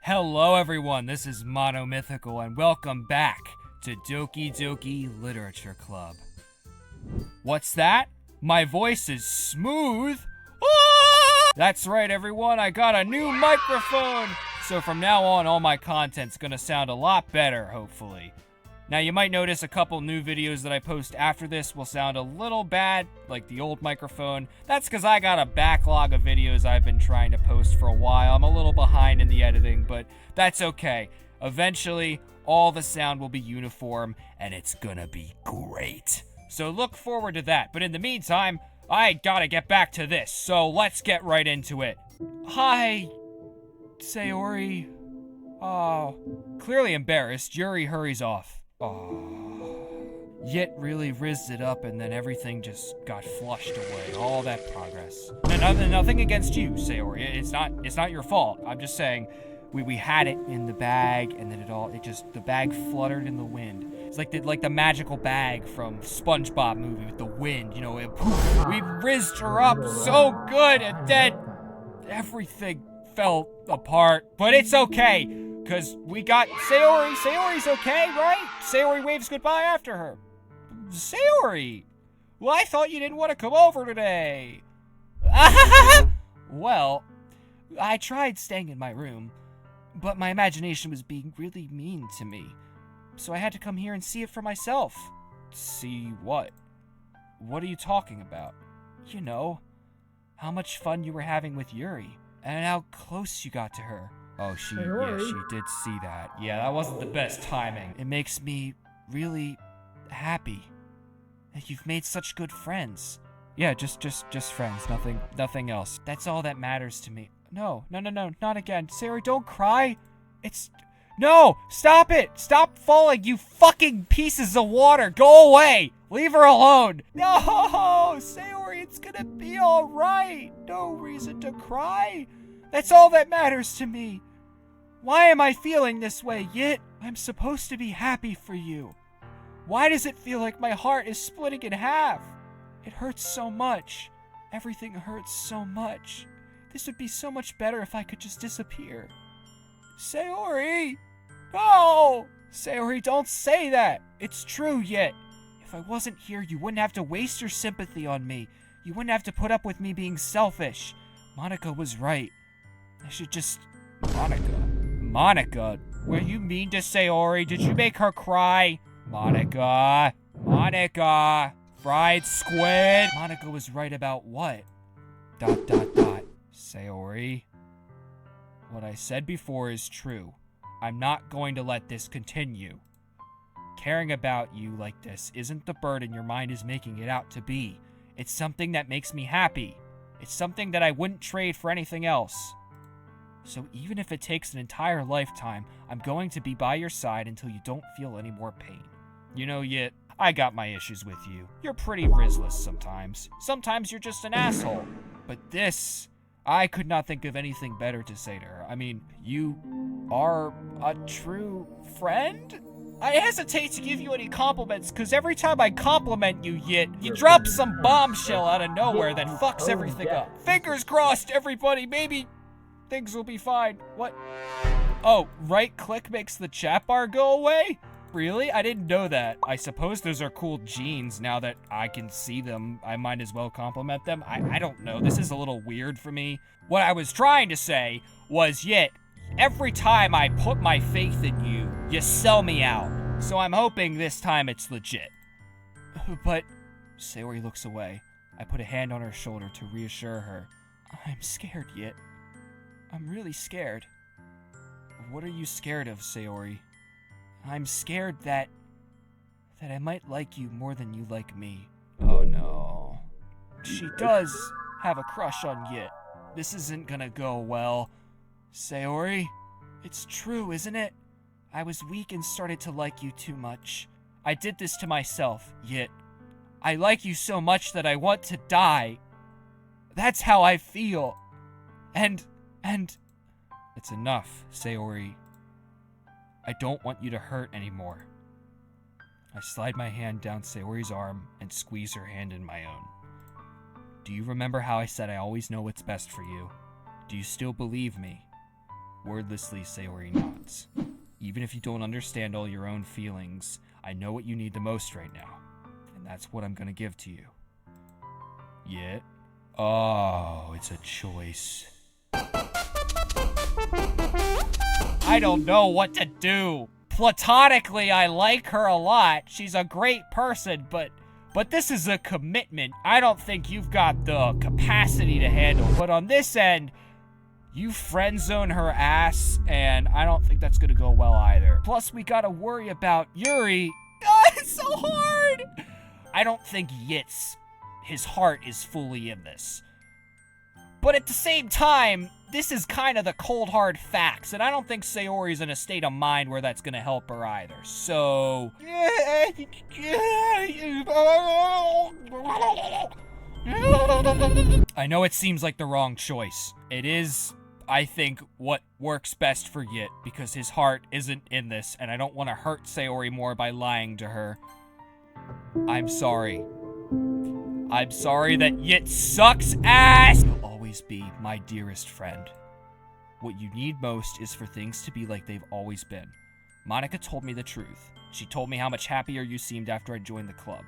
Hello everyone, this is Monomythical and welcome back to Doki Doki Literature Club. What's that? My voice is smooth? Ah! That's right everyone, I got a new microphone! So from now on, all my content's gonna sound a lot better, hopefully. Now you might notice a couple new videos that I post after this will sound a little bad, like the old microphone. That's because I got a backlog of videos I've been trying to post for a while. I'm a little behind in the editing, but that's okay. Eventually, all the sound will be uniform, and it's gonna be great. So look forward to that, but in the meantime, I gotta get back to this, so let's get right into it. Hi, Sayori. Oh, clearly embarrassed, Yuri hurries off. Yit really rizzed it up and then everything just got flushed away. All that progress. Nothing against you, Sayori. It's not your fault. I'm just saying we had it in the bag and then the bag fluttered in the wind. It's like the magical bag from SpongeBob movie with the wind, you know, we rizzed her up so good and then everything fell apart. But it's okay. Because we got Sayori. Sayori's okay, right? Sayori waves goodbye after her. Sayori! Well, I thought you didn't want to come over today. Well, I tried staying in my room, but my imagination was being really mean to me. So I had to come here and see it for myself. See what? What are you talking about? You know, how much fun you were having with Yuri, and how close you got to her. Oh, she did see that. Yeah, that wasn't the best timing. It makes me really happy that you've made such good friends. Yeah, just friends, nothing else. That's all that matters to me. No, not again. Sayori, don't cry. No, stop it. Stop falling, you fucking pieces of water. Go away. Leave her alone. No, Sayori, it's gonna be all right. No reason to cry. That's all that matters to me. Why am I feeling this way, Yit? I'm supposed to be happy for you. Why does it feel like my heart is splitting in half? It hurts so much. Everything hurts so much. This would be so much better if I could just disappear. Sayori! No! Sayori, don't say that! It's true, Yit. If I wasn't here, you wouldn't have to waste your sympathy on me. You wouldn't have to put up with me being selfish. Monica was right. I should just... Monica? Were you mean to Sayori? Did you make her cry? Monica? Fried squid? Monica was right about what? ... Sayori? What I said before is true. I'm not going to let this continue. Caring about you like this isn't the burden your mind is making it out to be. It's something that makes me happy. It's something that I wouldn't trade for anything else. So even if it takes an entire lifetime, I'm going to be by your side until you don't feel any more pain. You know, Yit, I got my issues with you. You're pretty rizzless sometimes. Sometimes you're just an asshole. But this, I could not think of anything better to say to her. I mean, you are a true friend? I hesitate to give you any compliments, because every time I compliment you, Yit, you drop some bombshell out of nowhere that fucks everything up. Fingers crossed, everybody, maybe... things will be fine. What? Oh, right click makes the chat bar go away? Really? I didn't know that. I suppose those are cool jeans. Now that I can see them, I might as well compliment them. I don't know. This is a little weird for me. What I was trying to say was, Yit, every time I put my faith in you, you sell me out. So I'm hoping this time it's legit. But Sayori looks away. I put a hand on her shoulder to reassure her. I'm scared, Yit. I'm really scared. What are you scared of, Sayori? I'm scared that I might like you more than you like me. Oh no. She does have a crush on Yit. This isn't gonna go well. Sayori? It's true, isn't it? I was weak and started to like you too much. I did this to myself, Yit. I like you so much that I want to die. That's how I feel. And... It's enough, Sayori. I don't want you to hurt anymore. I slide my hand down Sayori's arm and squeeze her hand in my own. Do you remember how I said I always know what's best for you? Do you still believe me? Wordlessly, Sayori nods. Even if you don't understand all your own feelings, I know what you need the most right now. And that's what I'm gonna give to you. Yet? Oh, it's a choice. I don't know what to do. Platonically, I like her a lot. She's a great person, but this is a commitment. I don't think you've got the capacity to handle. But on this end, you friend zone her ass, and I don't think that's gonna go well either. Plus, we gotta worry about Yuri. God, it's so hard! I don't think his heart is fully in this. But at the same time, this is kind of the cold hard facts, and I don't think Sayori's in a state of mind where that's gonna help her either. So... I know it seems like the wrong choice. It is, I think, what works best for Yit, because his heart isn't in this, and I don't want to hurt Sayori more by lying to her. I'm sorry. I'm sorry that Yit sucks ass! You'll always be my dearest friend. What you need most is for things to be like they've always been. Monica told me the truth. She told me how much happier you seemed after I joined the club.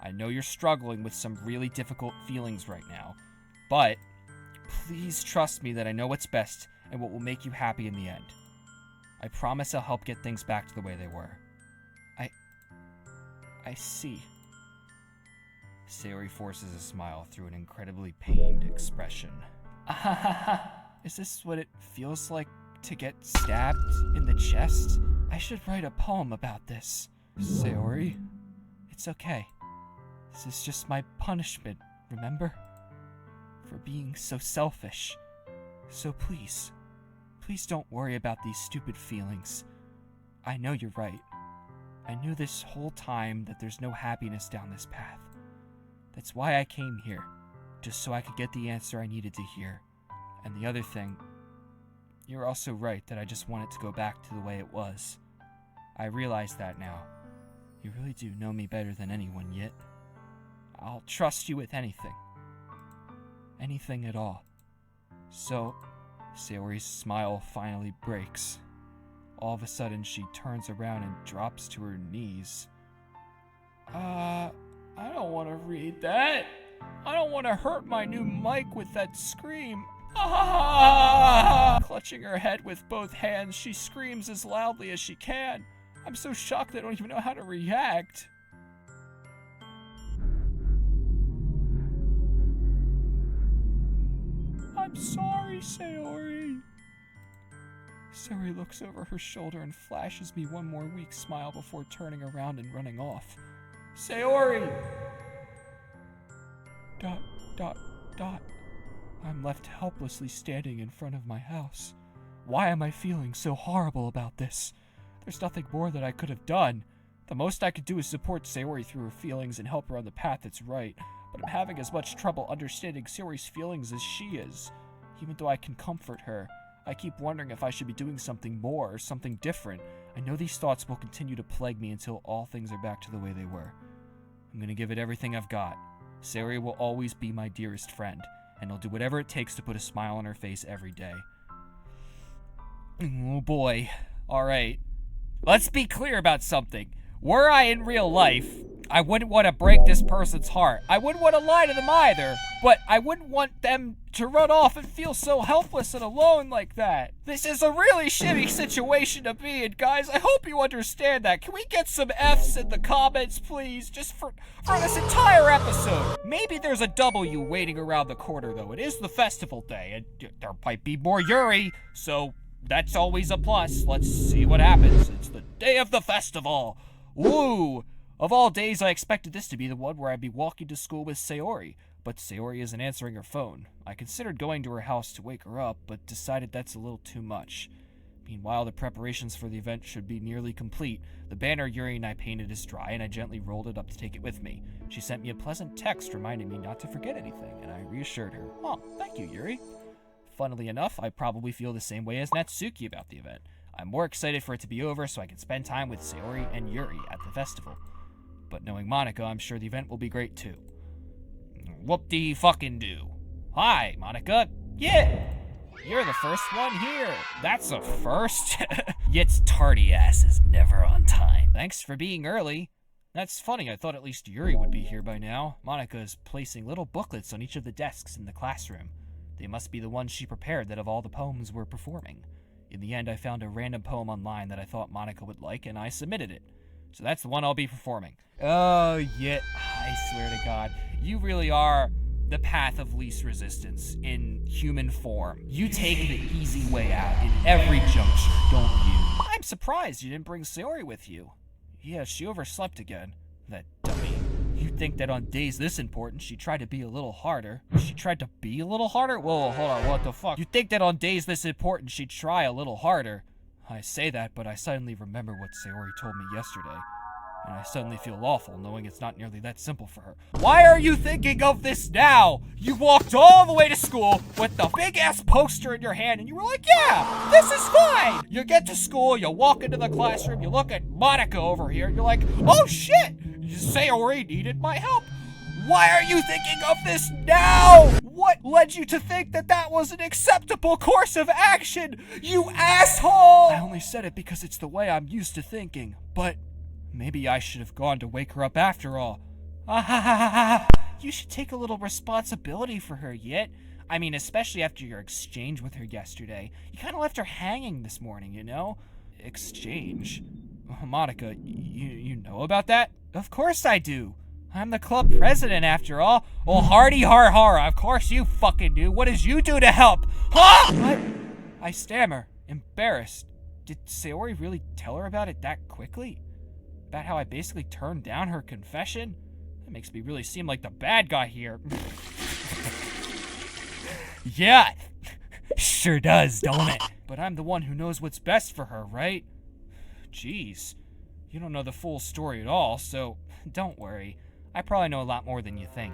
I know you're struggling with some really difficult feelings right now, but please trust me that I know what's best and what will make you happy in the end. I promise I'll help get things back to the way they were. I see. Sayori forces a smile through an incredibly pained expression. Is this what it feels like to get stabbed in the chest? I should write a poem about this. Sayori, it's okay. This is just my punishment, remember? For being so selfish. So please don't worry about these stupid feelings. I know you're right. I knew this whole time that there's no happiness down this path. That's why I came here, just so I could get the answer I needed to hear. And the other thing, you're also right that I just want it to go back to the way it was. I realize that now. You really do know me better than anyone yet. I'll trust you with anything. Anything at all. So, Sayori's smile finally breaks. All of a sudden, she turns around and drops to her knees. I don't want to read that. I don't want to hurt my new mic with that scream. Clutching her head with both hands, she screams as loudly as she can. I'm so shocked I don't even know how to react. I'm sorry, Sayori. Sayori looks over her shoulder and flashes me one more weak smile before turning around and running off. Sayori! ... I'm left helplessly standing in front of my house. Why am I feeling so horrible about this? There's nothing more that I could have done. The most I could do is support Sayori through her feelings and help her on the path that's right, but I'm having as much trouble understanding Sayori's feelings as she is. Even though I can comfort her, I keep wondering if I should be doing something more or something different. I know these thoughts will continue to plague me until all things are back to the way they were. I'm gonna give it everything I've got. Sayori will always be my dearest friend, and I'll do whatever it takes to put a smile on her face every day. Oh boy. Alright. Let's be clear about something. Were I in real life, I wouldn't want to break this person's heart. I wouldn't want to lie to them either, but I wouldn't want them to run off and feel so helpless and alone like that. This is a really shitty situation to be in, guys. I hope you understand that. Can we get some F's in the comments, please? Just for this entire episode. Maybe there's a W waiting around the corner, though. It is the festival day, and there might be more Yuri, so that's always a plus. Let's see what happens. It's the day of the festival. Woo! Of all days, I expected this to be the one where I'd be walking to school with Sayori, but Sayori isn't answering her phone. I considered going to her house to wake her up, but decided that's a little too much. Meanwhile, the preparations for the event should be nearly complete. The banner Yuri and I painted is dry, and I gently rolled it up to take it with me. She sent me a pleasant text reminding me not to forget anything, and I reassured her. Oh, thank you, Yuri. Funnily enough, I probably feel the same way as Natsuki about the event. I'm more excited for it to be over so I can spend time with Sayori and Yuri at the festival. But knowing Monica, I'm sure the event will be great too. Whoop-de-fucking-do. Hi, Monica. Yeah! You're the first one here. That's a first. Yit's tardy ass is never on time. Thanks for being early. That's funny, I thought at least Yuri would be here by now. Monica is placing little booklets on each of the desks in the classroom. They must be the ones she prepared that of all the poems we're performing. In the end, I found a random poem online that I thought Monica would like, and I submitted it. So that's the one I'll be performing. Oh, Yit, I swear to God, you really are the path of least resistance in human form. You take the easy way out in every juncture, don't you? I'm surprised you didn't bring Sayori with you. Yeah, she overslept again. That dummy. You'd think that on days this important, she'd try to be a little harder. She tried to be a little harder? Whoa, hold on, what the fuck? You'd think that on days this important, she'd try a little harder. I say that, but I suddenly remember what Sayori told me yesterday. And I suddenly feel awful knowing it's not nearly that simple for her. Why are you thinking of this now? You walked all the way to school with the big-ass poster in your hand and you were like, yeah, this is fine. You get to school, you walk into the classroom, you look at Monica over here, and you're like, oh shit, Sayori needed my help. Why are you thinking of this now? What led you to think that that was an acceptable course of action, you asshole? I only said it because it's the way I'm used to thinking, but maybe I should have gone to wake her up after all. You should take a little responsibility for her, Yit. I mean, especially after your exchange with her yesterday. You kind of left her hanging this morning, you know? Exchange? Monica, you know about that? Of course I do. I'm the club president after all. Well, hardy har har, of course you fucking do. What did you do to help? Huh? What? I stammer, embarrassed. Did Sayori really tell her about it that quickly? About how I basically turned down her confession? That makes me really seem like the bad guy here. Yeah, sure does, don't it? But I'm the one who knows what's best for her, right? Jeez, you don't know the full story at all, so don't worry. I probably know a lot more than you think.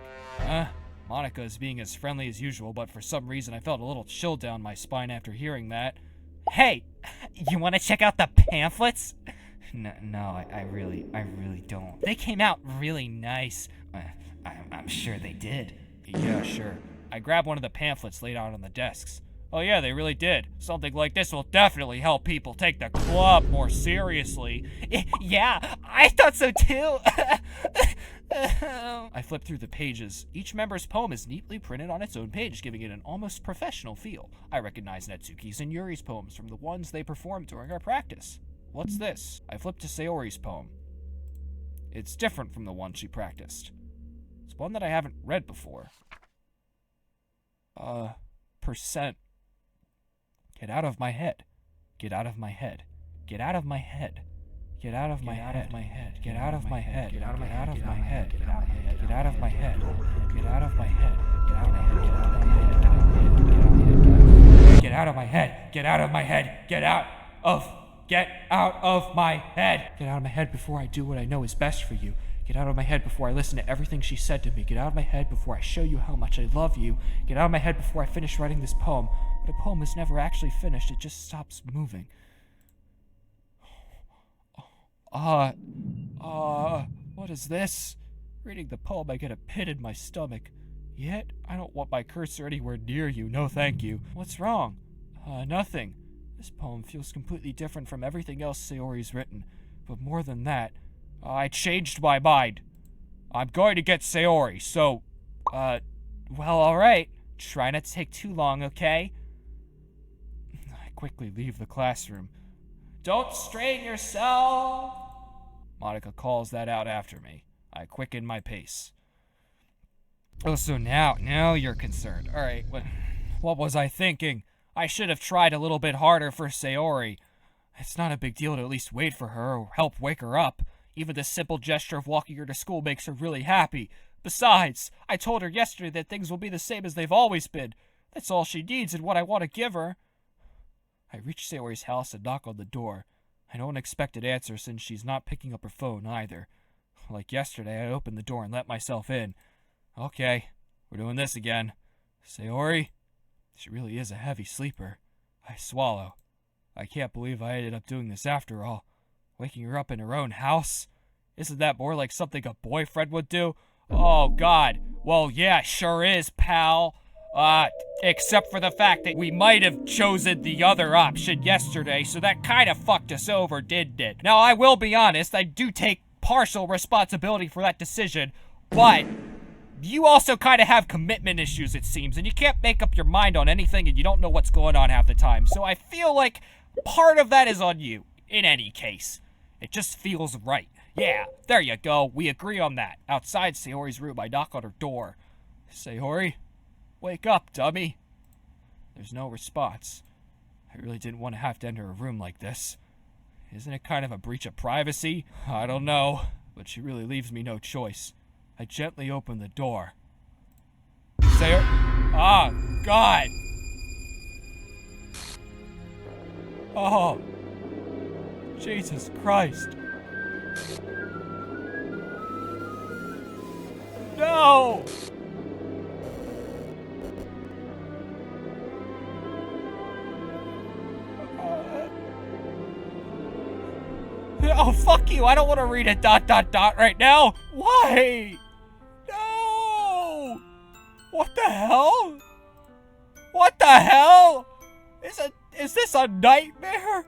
Monica is being as friendly as usual, but for some reason I felt a little chill down my spine after hearing that. Hey, you want to check out the pamphlets? No, I really don't. They came out really nice. I'm sure they did. Yeah, sure. I grabbed one of the pamphlets laid out on the desks. Oh yeah, they really did. Something like this will definitely help people take the club more seriously. Yeah, I thought so too. I flipped through the pages. Each member's poem is neatly printed on its own page, giving it an almost professional feel. I recognize Natsuki's and Yuri's poems from the ones they performed during our practice. What's this? I flipped to Sayori's poem. It's different from the one she practiced. It's one that I haven't read before. Percent. Get out of my head. Get out of my head. Get out of my head. Get out of my head. Get out of my head. Get out of my head. Get out of my head. Get out of my head. Get out of my head. Get out of my head. Get out of my head. Get out of my head. Get out of my head. Get out of my head before I do what I know is best for you. Get out of my head before I listen to everything she said to me. Get out of my head before I show you how much I love you. Get out of my head before I finish writing this poem. But a poem is never actually finished. It just stops moving. What is this? Reading the poem, I get a pit in my stomach. Yet, I don't want my cursor anywhere near you. No, thank you. What's wrong? Nothing. This poem feels completely different from everything else Sayori's written. But more than that, I changed my mind. I'm going to get Sayori, so, well, alright. Try not to take too long, okay? I quickly leave the classroom. Don't strain yourself! Monica calls that out after me. I quicken my pace. Oh, so now you're concerned. Alright, what was I thinking? I should have tried a little bit harder for Sayori. It's not a big deal to at least wait for her or help wake her up. Even the simple gesture of walking her to school makes her really happy. Besides, I told her yesterday that things will be the same as they've always been. That's all she needs and what I want to give her. I reach Sayori's house and knock on the door. I don't expect an answer since she's not picking up her phone either. Like yesterday, I opened the door and let myself in. Okay, we're doing this again. Sayori? She really is a heavy sleeper. I swallow. I can't believe I ended up doing this after all. Waking her up in her own house? Isn't that more like something a boyfriend would do? Oh, God. Well, yeah, sure is, pal. Except for the fact that we might have chosen the other option yesterday, so that kind of fucked us over, didn't it? Now, I will be honest, I do take partial responsibility for that decision, but you also kind of have commitment issues, it seems, and you can't make up your mind on anything and you don't know what's going on half the time, so I feel like part of that is on you, in any case. It just feels right. Yeah, there you go, we agree on that. Outside Sayori's room, I knock on her door. Sayori? Wake up, dummy. There's no response. I really didn't want to have to enter a room like this. Isn't it kind of a breach of privacy? I don't know, but she really leaves me no choice. I gently open the door. Sayori... Ah, God! Oh, Jesus Christ. No! Oh, fuck you. I don't want to read a ... right now. Why? No! What the hell? What the hell? Is this a nightmare?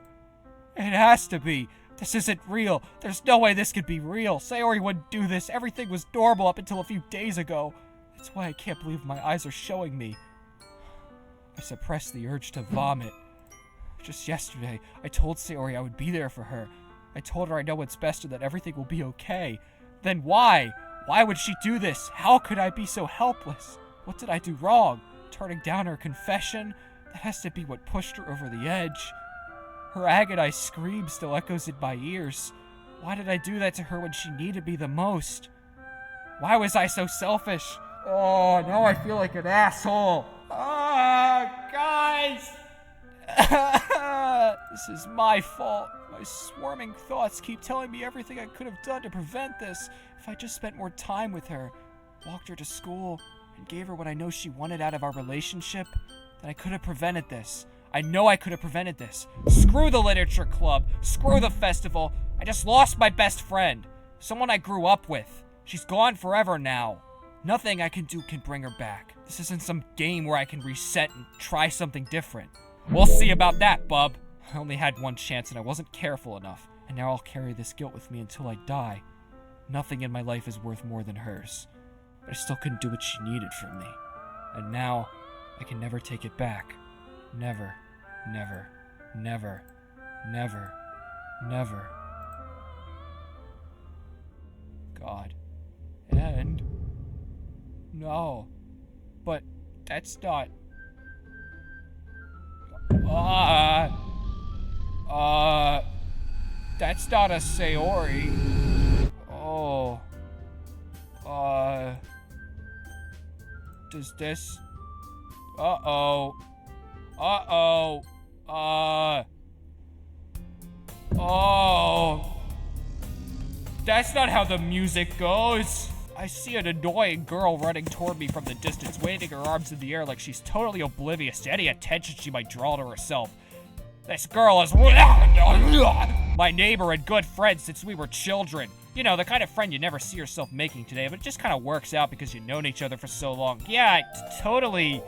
It has to be. This isn't real. There's no way this could be real. Sayori wouldn't do this. Everything was normal up until a few days ago. That's why I can't believe my eyes are showing me. I suppressed the urge to vomit. Just yesterday, I told Sayori I would be there for her. I told her I know what's best and that everything will be okay. Then why? Why would she do this? How could I be so helpless? What did I do wrong? Turning down her confession? That has to be what pushed her over the edge. Her agonized scream still echoes in my ears. Why did I do that to her when she needed me the most? Why was I so selfish? Oh, now I feel like an asshole. Ah, guys! This is my fault. My swarming thoughts keep telling me everything I could have done to prevent this. If I just spent more time with her, walked her to school, and gave her what I know she wanted out of our relationship, then I could have prevented this. I know I could have prevented this. Screw the literature club. Screw the festival. I just lost my best friend. Someone I grew up with. She's gone forever now. Nothing I can do can bring her back. This isn't some game where I can reset and try something different. We'll see about that, bub. I only had one chance and I wasn't careful enough. And now I'll carry this guilt with me until I die. Nothing in my life is worth more than hers. But I still couldn't do what she needed from me. And now, I can never take it back. Never, never, never, never, never. God. And... No. But that's not... That's not a Sayori. Oh. Does this... Oh. That's not how the music goes. I see an annoying girl running toward me from the distance, waving her arms in the air like she's totally oblivious to any attention she might draw to herself. This girl is my neighbor and good friend since we were children. You know, the kind of friend you never see yourself making today, but it just kind of works out because you've known each other for so long. Yeah, I totally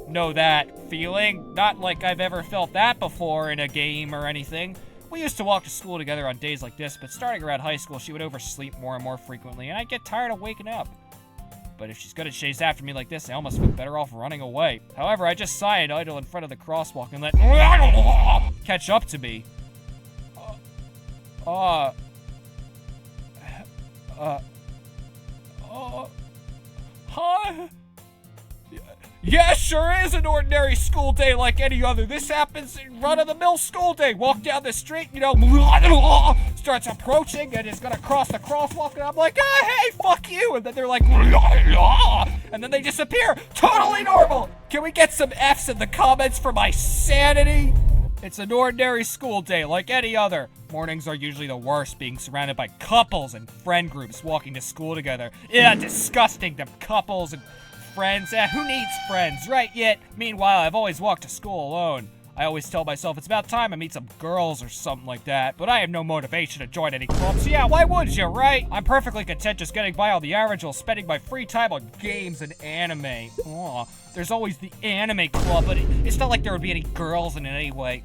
know that feeling. Not like I've ever felt that before in a game or anything. We used to walk to school together on days like this, but starting around high school, she would oversleep more and more frequently, and I'd get tired of waking up. But if she's gonna chase after me like this, I almost feel better off running away. However, I just sigh and idle in front of the crosswalk and let catch up to me. Huh? Yeah, sure is an ordinary school day like any other. This happens in run-of-the-mill school day. Walk down the street, you know, starts approaching and is gonna cross the crosswalk, and I'm like, hey, fuck you. And then they're like, and then they disappear. Totally normal. Can we get some F's in the comments for my sanity? It's an ordinary school day like any other. Mornings are usually the worst, being surrounded by couples and friend groups walking to school together. Yeah, disgusting, them couples and friends. Who needs friends, right? Yet, meanwhile, I've always walked to school alone. I always tell myself it's about time I meet some girls or something like that, but I have no motivation to join any clubs. Yeah, why would you, right? I'm perfectly content just getting by on the average while spending my free time on games and anime. Aw, there's always the anime club, but it's not like there would be any girls in it anyway.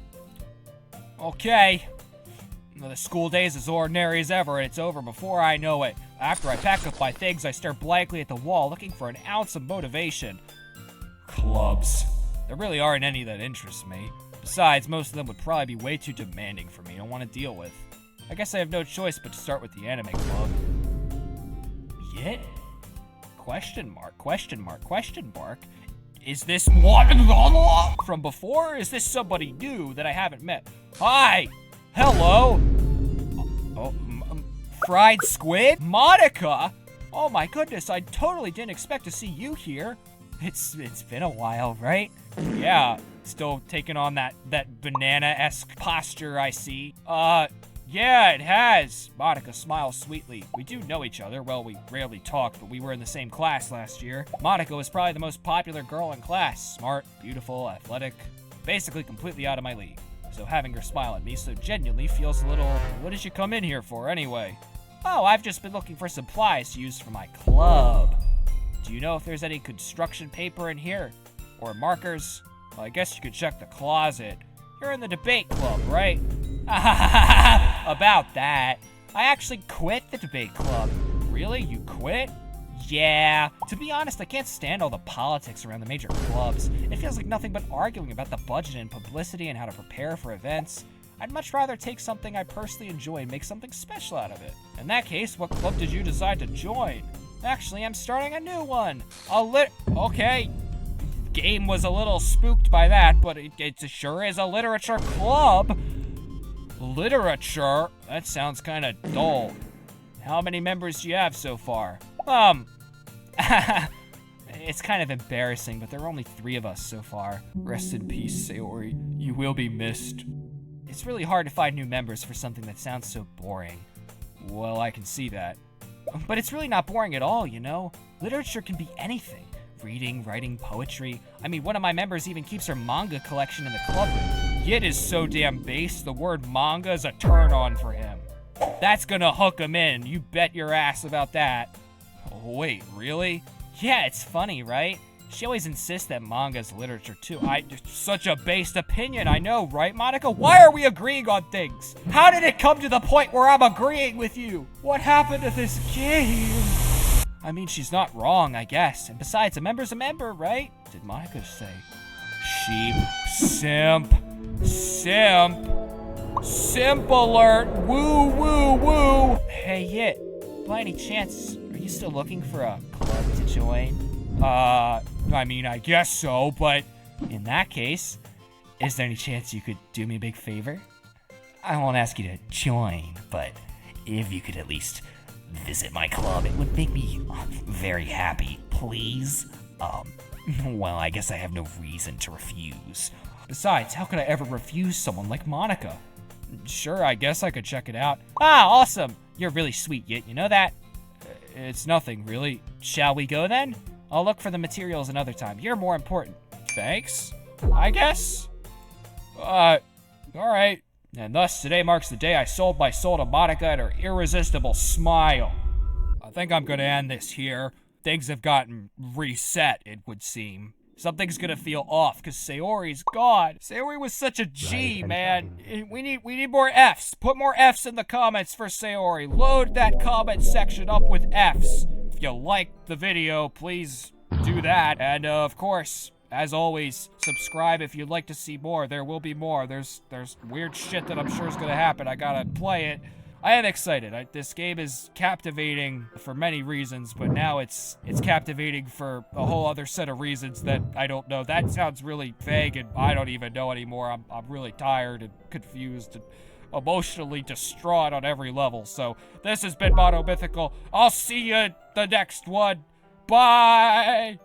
Okay. The school day is as ordinary as ever, and it's over before I know it. After I pack up my things, I stare blankly at the wall, looking for an ounce of motivation. Clubs. There really aren't any that interest me. Besides, most of them would probably be way too demanding for me to want to deal with. I guess I have no choice but to start with the anime club. Yet? Question mark, question mark, question mark. Is this one from before, or is this somebody new that I haven't met? Hi! Hello! Fried squid? Monica? Oh my goodness, I totally didn't expect to see you here. It's been a while, right? Yeah, still taking on that banana-esque posture I see. Yeah, it has. Monica smiles sweetly. We do know each other. Well, we rarely talk, but we were in the same class last year. Monica was probably the most popular girl in class. Smart, beautiful, athletic, basically completely out of my league. So having her smile at me so genuinely feels a little, what did you come in here for anyway? Oh, I've just been looking for supplies to use for my club. Do you know if there's any construction paper in here? Or markers? Well, I guess you could check the closet. You're in the debate club, right? About that. I actually quit the debate club. Really? You quit? Yeah. To be honest, I can't stand all the politics around the major clubs. It feels like nothing but arguing about the budget and publicity and how to prepare for events. I'd much rather take something I personally enjoy and make something special out of it. In that case, what club did you decide to join? Actually, I'm starting a new one. Okay. Game was a little spooked by that, but it sure is a literature club. Literature? That sounds kind of dull. How many members do you have so far? It's kind of embarrassing, but there are only 3 of us so far. Rest in peace, Sayori. You will be missed. It's really hard to find new members for something that sounds so boring. Well, I can see that. But it's really not boring at all, you know? Literature can be anything. Reading, writing, poetry. I mean, one of my members even keeps her manga collection in the club room. Yid is so damn base, the word manga is a turn-on for him. That's gonna hook him in, you bet your ass about that. Oh, wait, really? Yeah, it's funny, right? She always insists that manga's literature too. Such a based opinion, I know, right, Monica? Why are we agreeing on things? How did it come to the point where I'm agreeing with you? What happened to this game? I mean, she's not wrong, I guess. And besides, a member's a member, right? Did Monica say? Sheep. Simp. Simp. Simp alert. Woo, woo, woo. Hey, Yit. By any chance, are you still looking for a club to join? I mean, I guess so, but in that case, is there any chance you could do me a big favor? I won't ask you to join, but if you could at least visit my club, it would make me very happy, please. Well, I guess I have no reason to refuse. Besides, how could I ever refuse someone like Monica? Sure, I guess I could check it out. Ah, awesome! You're really sweet, Yit, you know that? It's nothing, really. Shall we go then? I'll look for the materials another time. You're more important. Thanks, I guess? Alright. And thus, today marks the day I sold my soul to Monica and her irresistible smile. I think I'm gonna end this here. Things have gotten reset, it would seem. Something's gonna feel off, because Sayori's gone. Sayori was such a G, man. We need more Fs. Put more Fs in the comments for Sayori. Load that comment section up with Fs. If you liked the video, please do that. And, of course, as always, subscribe if you'd like to see more. There will be more. There's weird shit that I'm sure is gonna happen. I gotta play it. I am excited. This game is captivating for many reasons, but now it's captivating for a whole other set of reasons that I don't know. That sounds really vague, and I don't even know anymore. I'm really tired and confused and emotionally distraught on every level. So this has been Mono Mythical. I'll see you in the next one. Bye!